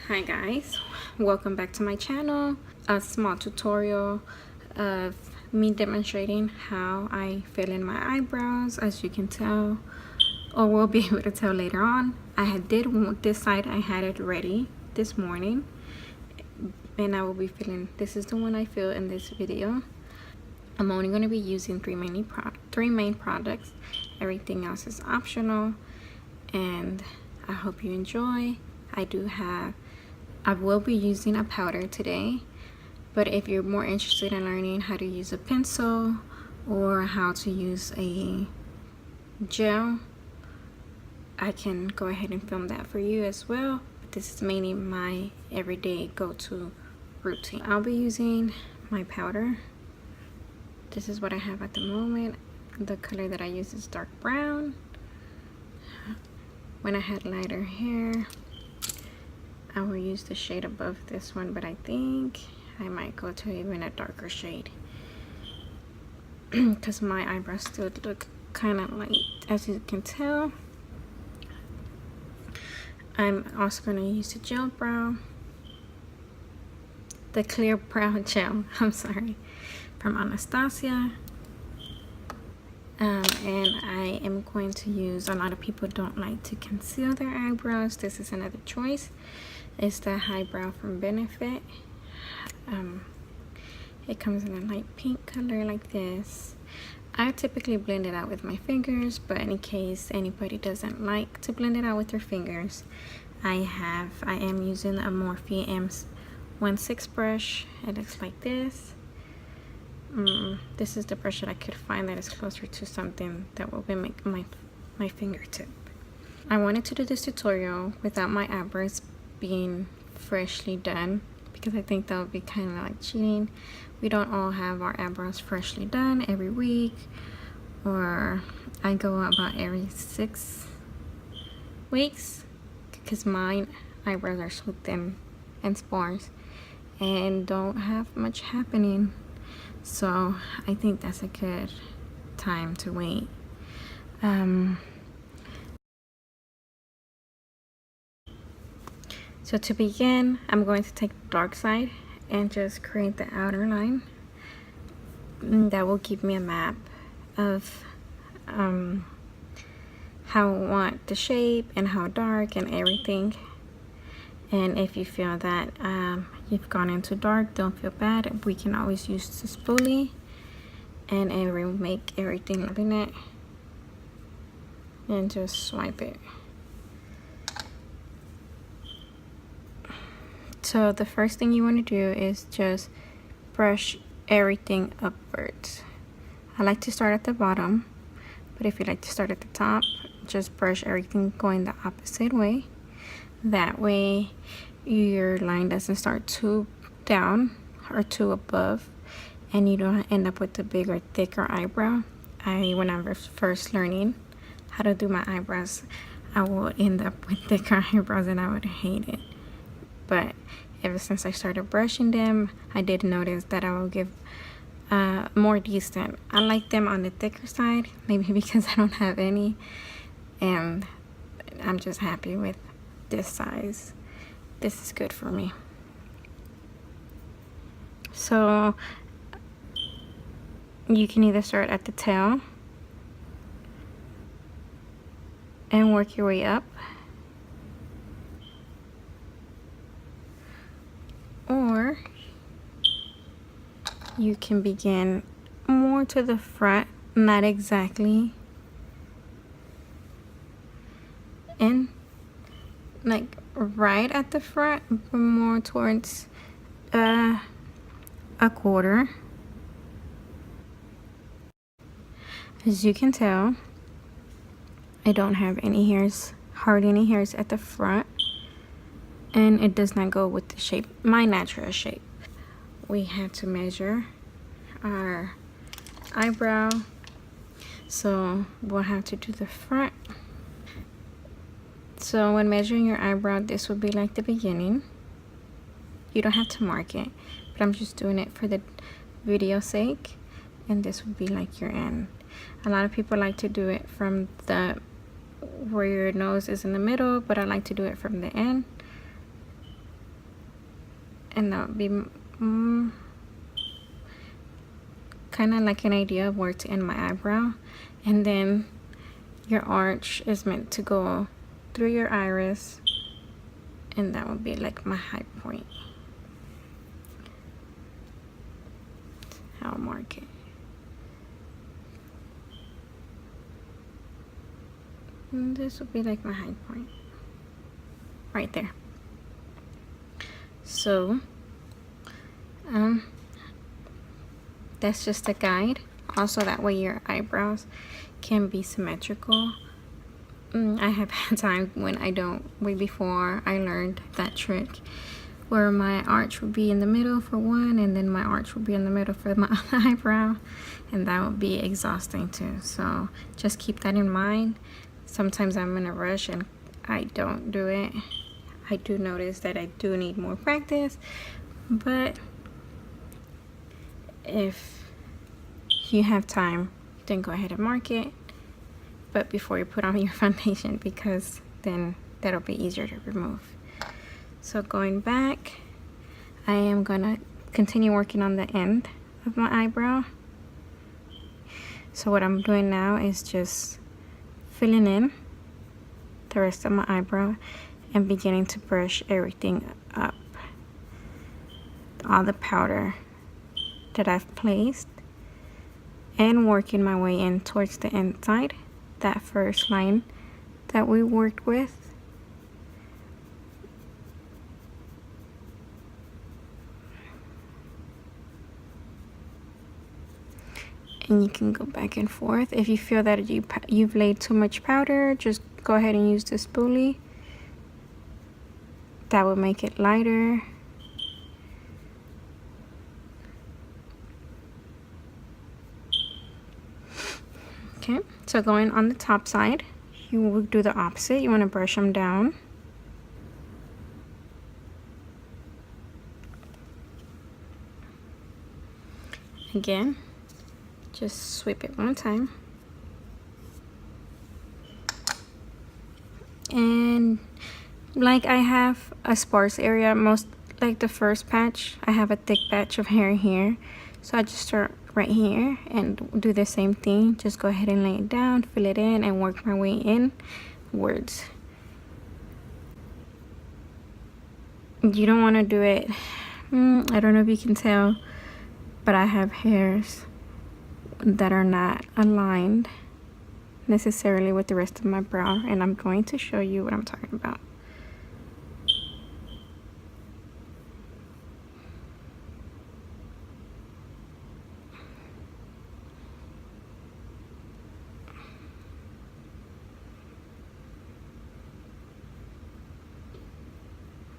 Hi guys, welcome back to my channel. A small tutorial of me demonstrating how I fill in my eyebrows. As you can tell, or will be able to tell later on, I did this side, I had it ready this morning, and I will be filling. This is the one I fill in this video. I'm only going to be using three main products. Everything else is optional, and I hope you enjoy. I will be using a powder today, but if you're more interested in learning how to use a pencil or how to use a gel, I can go ahead and film that for you as well. But this is mainly my everyday go-to routine. I'll be using my powder. This is what I have at the moment. The color that I use is dark brown. When I had lighter hair, I will use the shade above this one, but I think I might go to even a darker shade because my eyebrows still look kind of light, as you can tell. I'm also going to use the gel brow, the clear brow gel, I'm sorry, from Anastasia. And I am going to use, a lot of people don't like to conceal their eyebrows. This is another choice. It's the eyebrow from Benefit. It comes in a light pink color like this. I typically blend it out with my fingers, but in case anybody doesn't like to blend it out with their fingers, I am using a Morphe M16 brush. It looks like this. This is the brush that I could find that is closer to something that will make my fingertip. I wanted to do this tutorial without my eyebrows being freshly done, because I think that would be kind of like cheating. We don't all have our eyebrows freshly done every week, or I go about every 6 weeks because my eyebrows are so thin and sparse and don't have much happening. So I think that's a good time to wait. So to begin, I'm going to take the dark side and just create the outer line. That will give me a map of how I want the shape and how dark and everything. And if you feel that you've gone into dark, don't feel bad. We can always use the spoolie and make everything in it and just swipe it. So the first thing you want to do is just brush everything upwards. I like to start at the bottom, but if you like to start at the top, just brush everything going the opposite way. That way your line doesn't start too down or too above, and you don't end up with a bigger, thicker eyebrow. When I was first learning how to do my eyebrows, I would end up with thicker eyebrows and I would hate it. But ever since I started brushing them, I did notice that I will give more decent. I like them on the thicker side, maybe because I don't have any, and I'm just happy with this size. This is good for me. So you can either start at the tail and work your way up, or you can begin more to the front, not exactly, and like right at the front, but more towards a quarter. As you can tell, I don't have any hairs, hardly any hairs at the front, and it does not go with the shape, my natural shape. We have to measure our eyebrow, so we'll have to do the front. So when measuring your eyebrow, this would be like the beginning. You don't have to mark it, but I'm just doing it for the video sake, and this would be like your end. A lot of people like to do it from where your nose is in the middle, but I like to do it from the end. and that would be kind of like an idea of where to end my eyebrow. And then your arch is meant to go through your iris, and that would be like my high point. I'll mark it. And this would be like my high point right there. So that's just a guide. Also, that way your eyebrows can be symmetrical. I have had times when I don't. Way before I learned that trick, where my arch would be in the middle for one, and then my arch would be in the middle for my other eyebrow, and that would be exhausting too. So just keep that in mind. Sometimes I'm in a rush and I don't do it. I do notice that I do need more practice, but if you have time, then go ahead and mark it, but before you put on your foundation, because then that'll be easier to remove. So going back, I am gonna continue working on the end of my eyebrow. So what I'm doing now is just filling in the rest of my eyebrow and beginning to brush everything up. All the powder that I've placed, and working my way in towards the inside, that first line that we worked with. And you can go back and forth. If you feel that you've laid too much powder, just go ahead and use the spoolie. That will make it lighter. Okay, so going on the top side, you will do the opposite. You want to brush them down. Again, just sweep it one time. And like I have a sparse area, most like the first patch, I have a thick patch of hair here. So I just start right here and do the same thing. Just go ahead and lay it down, fill it in, and work my way inwards. You don't want to do it, I don't know if you can tell, but I have hairs that are not aligned necessarily with the rest of my brow, and I'm going to show you what I'm talking about.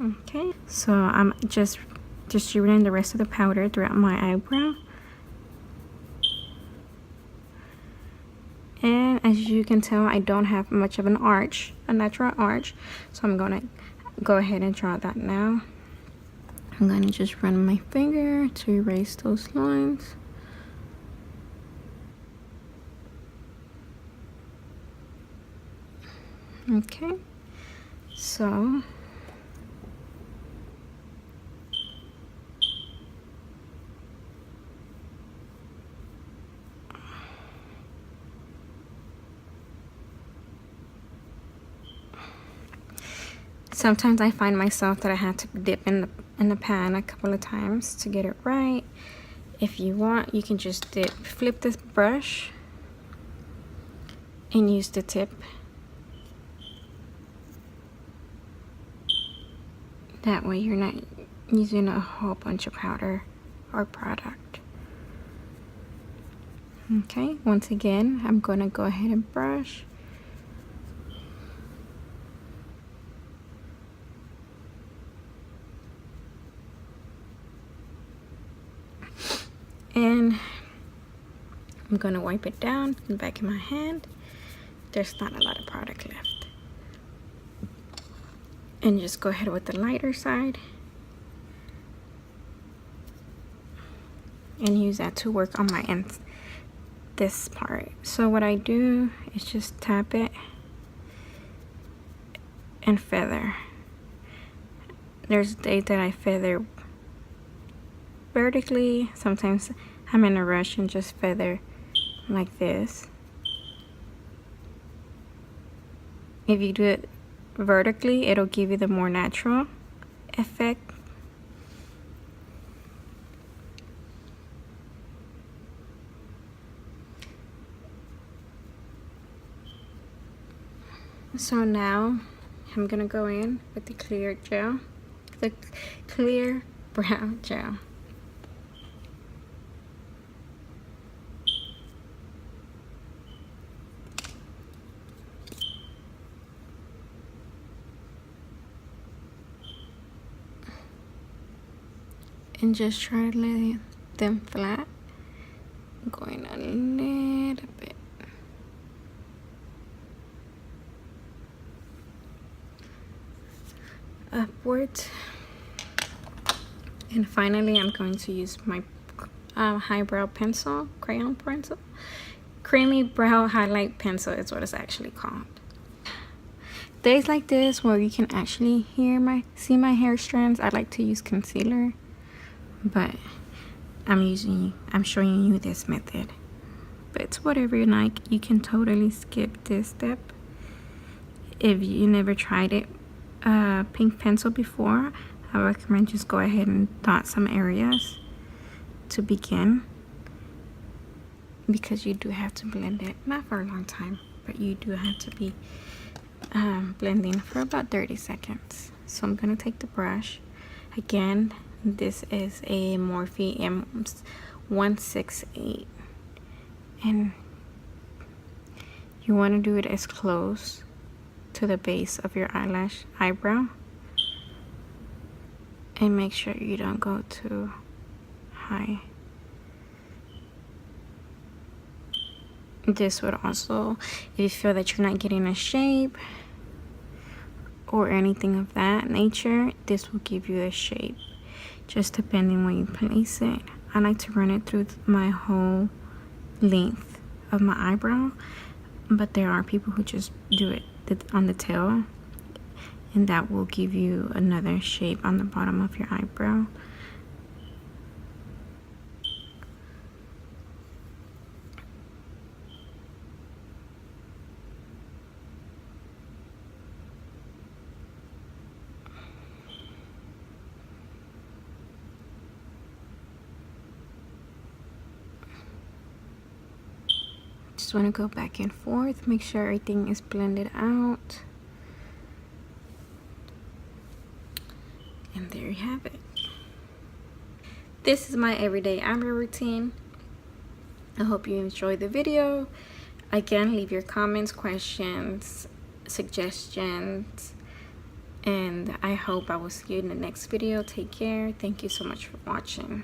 Okay, so I'm just distributing the rest of the powder throughout my eyebrow. And as you can tell, I don't have much of an arch, a natural arch, so I'm gonna go ahead and draw that now. I'm gonna just run my finger to erase those lines. Okay, so sometimes I find myself that I have to dip in the pan a couple of times to get it right. If you want, you can just flip this brush and use the tip. That way you're not using a whole bunch of powder or product. Okay, once again, I'm gonna go ahead and brush. And I'm gonna wipe it down in the back of my hand. There's not a lot of product left. And just go ahead with the lighter side and use that to work on my ends, this part. So what I do is just tap it and feather. There's days that I feather vertically. Sometimes I'm in a rush and just feather like this. If you do it vertically, it'll give you the more natural effect. So now I'm gonna go in with the clear gel, the clear brow gel. And just try to lay them flat, going a little bit. Upwards. And finally, I'm going to use my highbrow pencil, crayon pencil. Creamy brow highlight pencil is what it's actually called. Days like this where you can actually see my hair strands, I like to use concealer, but I'm showing you this method. But it's whatever you like. You can totally skip this step if you never tried it. Pink pencil before, I recommend just go ahead and dot some areas to begin, because you do have to blend it, not for a long time, but you do have to be blending for about 30 seconds. So I'm gonna take the brush again. This is a Morphe M168, and you want to do it as close to the base of your eyebrow, and make sure you don't go too high. This would also, if you feel that you're not getting a shape or anything of that nature, this will give you a shape, just depending where you place it. I like to run it through my whole length of my eyebrow, but there are people who just do it on the tail, and that will give you another shape on the bottom of your eyebrow. Just want to go back and forth, make sure everything is blended out. And there you have it. This is my everyday eyebrow routine. I hope you enjoyed the video. Again, leave your comments, questions, suggestions, and I hope I will see you in the next video. Take care. Thank you so much for watching.